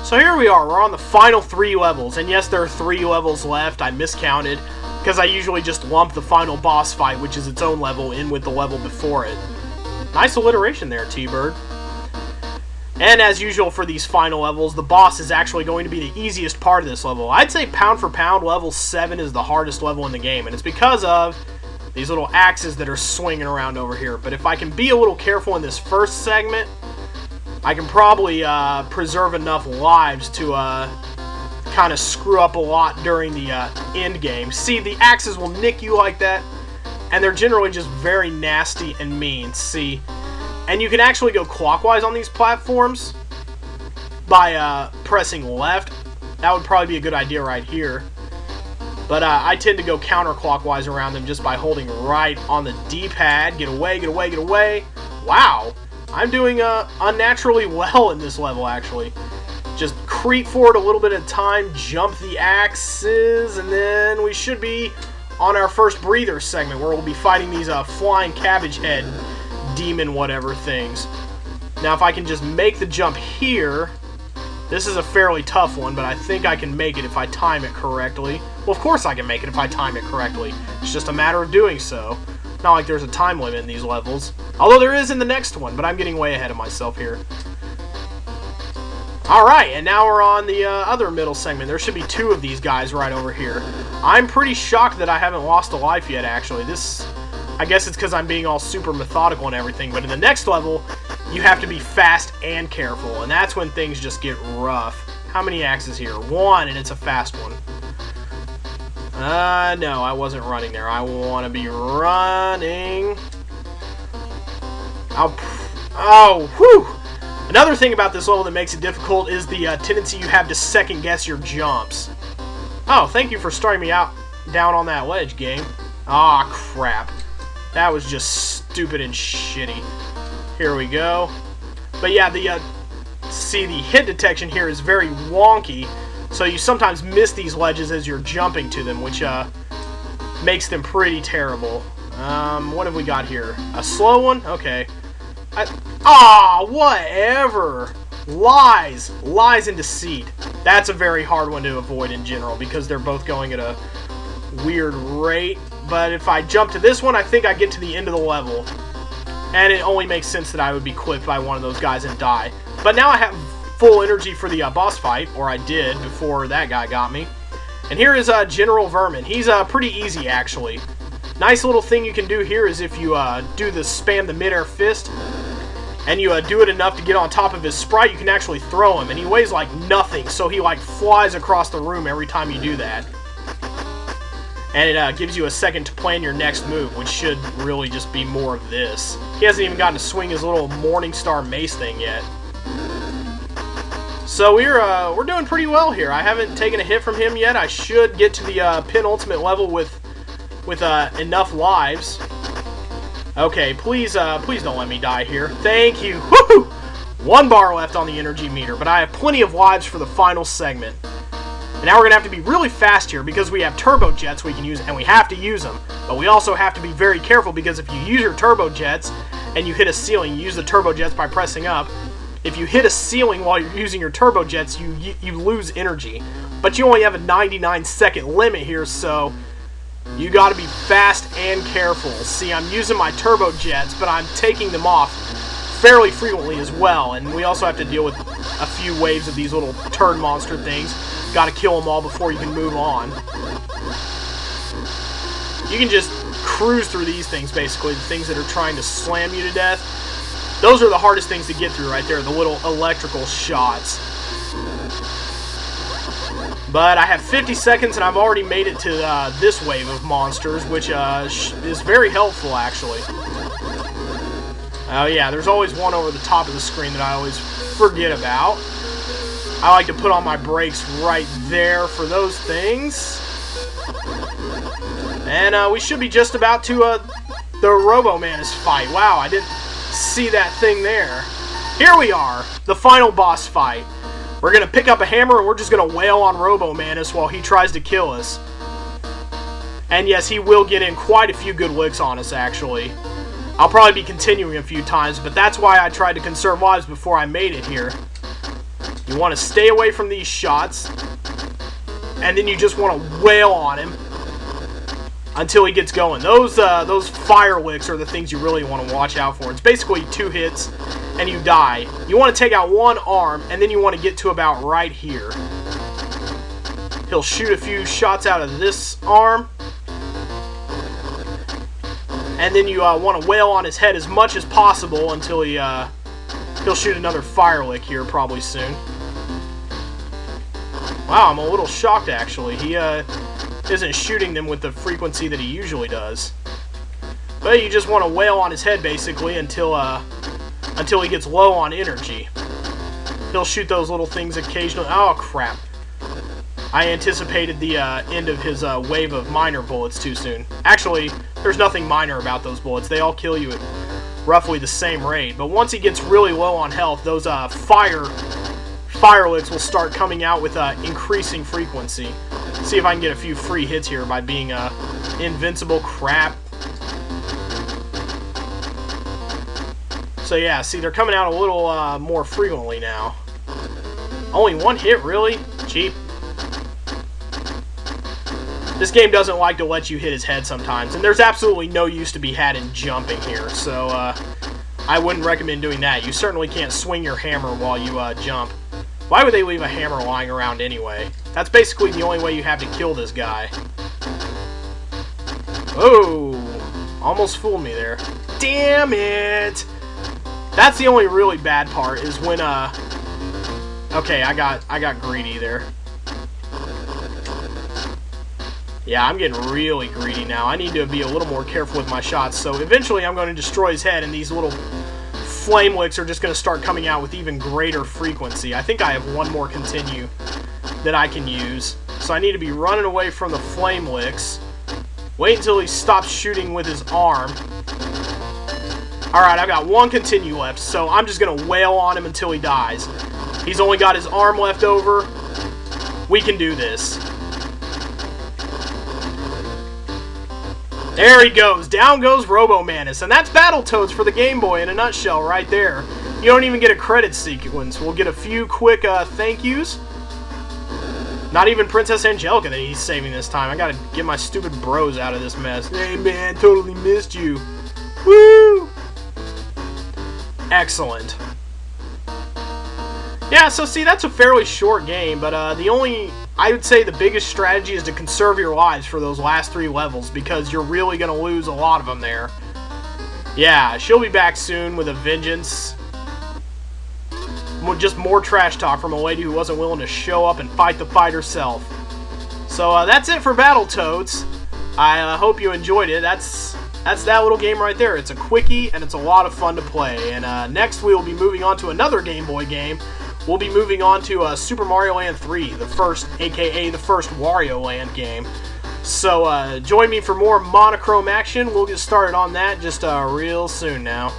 So here we are, we're on the final 3 levels, and yes, there are 3 levels left. I miscounted, because I usually just lump the final boss fight, which is its own level, in with the level before it. Nice alliteration there, T-Bird. And as usual for these final levels, the boss is actually going to be the easiest part of this level. I'd say pound for pound, level 7 is the hardest level in the game, and it's because of these little axes that are swinging around over here. But if I can be a little careful in this first segment, I can probably preserve enough lives to kind of screw up a lot during the end game. See, the axes will nick you like that, and they're generally just very nasty and mean. See, and you can actually go clockwise on these platforms by pressing left. That would probably be a good idea right here. But I tend to go counterclockwise around them just by holding right on the D-pad. Get away, get away, get away. Wow. I'm doing unnaturally well in this level, actually. Just creep forward a little bit at a time, jump the axes, and then we should be on our first breather segment, where we'll be fighting these flying cabbage head demon whatever things. Now, if I can just make the jump here, this is a fairly tough one, but I think I can make it if I time it correctly. Well, of course I can make it if I time it correctly. It's just a matter of doing so. Not like there's a time limit in these levels. Although there is in the next one, but I'm getting way ahead of myself here. Alright, and now we're on the other middle segment. There should be 2 of these guys right over here. I'm pretty shocked that I haven't lost a life yet, actually. I guess it's because I'm being all super methodical and everything, but in the next level, you have to be fast and careful, and that's when things just get rough. How many axes here? 1, and it's a fast one. No, I wasn't running there. I want to be running. Oh, whew! Another thing about this level that makes it difficult is the tendency you have to second guess your jumps. Oh, thank you for starting me out down on that ledge, game. Aw, crap. That was just stupid and shitty. Here we go. But yeah, see, the hit detection here is very wonky. So you sometimes miss these ledges as you're jumping to them, which makes them pretty terrible. What have we got here? A slow one? Okay. Whatever. Lies. Lies and deceit. That's a very hard one to avoid in general, because they're both going at a weird rate. But if I jump to this one, I think I get to the end of the level. And it only makes sense that I would be clipped by one of those guys and die. But now I have full energy for the boss fight, or I did before that guy got me. And here is General Vermin. He's pretty easy, actually. Nice little thing you can do here is if you do the spam the mid-air fist, and you do it enough to get on top of his sprite, you can actually throw him. And he weighs like nothing, so he like flies across the room every time you do that. And it gives you a second to plan your next move, which should really just be more of this. He hasn't even gotten to swing his little Morningstar mace thing yet. So we're doing pretty well here. I haven't taken a hit from him yet. I should get to the penultimate level with enough lives. Okay, please don't let me die here. Thank you. Woohoo! 1 bar left on the energy meter, but I have plenty of lives for the final segment. And now we're gonna have to be really fast here because we have turbo jets we can use, and we have to use them. But we also have to be very careful because if you use your turbo jets and you hit a ceiling, you use the turbo jets by pressing up. If you hit a ceiling while you're using your turbo jets, you lose energy. But you only have a 99-second limit here, so you got to be fast and careful. See, I'm using my turbo jets, but I'm taking them off fairly frequently as well. And we also have to deal with a few waves of these little turd monster things. Got to kill them all before you can move on. You can just cruise through these things, basically, the things that are trying to slam you to death. Those are the hardest things to get through right there, the little electrical shots. But I have 50 seconds, and I've already made it to this wave of monsters, which is very helpful, actually. Oh yeah, there's always one over the top of the screen that I always forget about. I like to put on my brakes right there for those things. And we should be just about to the Robo-Manus fight. Wow, I didn't see that thing there. Here we are, the final boss fight. We're going to pick up a hammer and we're just going to wail on Robo-Manus while he tries to kill us. And yes, he will get in quite a few good licks on us, actually. I'll probably be continuing a few times, but that's why I tried to conserve lives before I made it here. You want to stay away from these shots, and then you just want to wail on him until he gets going. Those fire licks are the things you really want to watch out for. It's basically 2 hits and you die. You want to take out one arm, and then you want to get to about right here. He'll shoot a few shots out of this arm, and then you want to wail on his head as much as possible until he'll shoot another fire lick here probably soon. Wow, I'm a little shocked actually. He isn't shooting them with the frequency that he usually does. But you just want to wail on his head basically until he gets low on energy. He'll shoot those little things occasionally. Oh crap. I anticipated the end of his wave of minor bullets too soon. Actually, there's nothing minor about those bullets. They all kill you at roughly the same rate. But once he gets really low on health, those fire licks will start coming out with increasing frequency. See if I can get a few free hits here by being invincible. Crap. So yeah, see, they're coming out a little more frequently now. Only 1 hit, really? Cheap. This game doesn't like to let you hit his head sometimes, and there's absolutely no use to be had in jumping here, so I wouldn't recommend doing that. You certainly can't swing your hammer while you jump. Why would they leave a hammer lying around anyway? That's basically the only way you have to kill this guy. Oh, almost fooled me there. Damn it! That's the only really bad part, is when okay, I got greedy there. Yeah, I'm getting really greedy now. I need to be a little more careful with my shots. So eventually I'm going to destroy his head, and these little flame licks are just going to start coming out with even greater frequency. I think I have one more continue that I can use. So I need to be running away from the flame licks. Wait until he stops shooting with his arm. Alright, I've got 1 continue left, so I'm just going to wail on him until he dies. He's only got his arm left over. We can do this. There he goes. Down goes Robo-Manus. And that's Battletoads for the Game Boy in a nutshell right there. You don't even get a credit sequence. We'll get a few quick thank yous. Not even Princess Angelica that he's saving this time. I gotta get my stupid bros out of this mess. Hey man, totally missed you. Woo! Excellent. Yeah, so see, that's a fairly short game, but I would say the biggest strategy is to conserve your lives for those last 3 levels, because you're really going to lose a lot of them there. Yeah, she'll be back soon with a vengeance. Just more trash talk from a lady who wasn't willing to show up and fight the fight herself. So that's it for Battletoads. I hope you enjoyed it. That's that little game right there. It's a quickie, and it's a lot of fun to play. And next we will be moving on to another Game Boy game. We'll be moving on to Super Mario Land 3, the first, aka the first Wario Land game. So join me for more monochrome action. We'll get started on that just real soon now.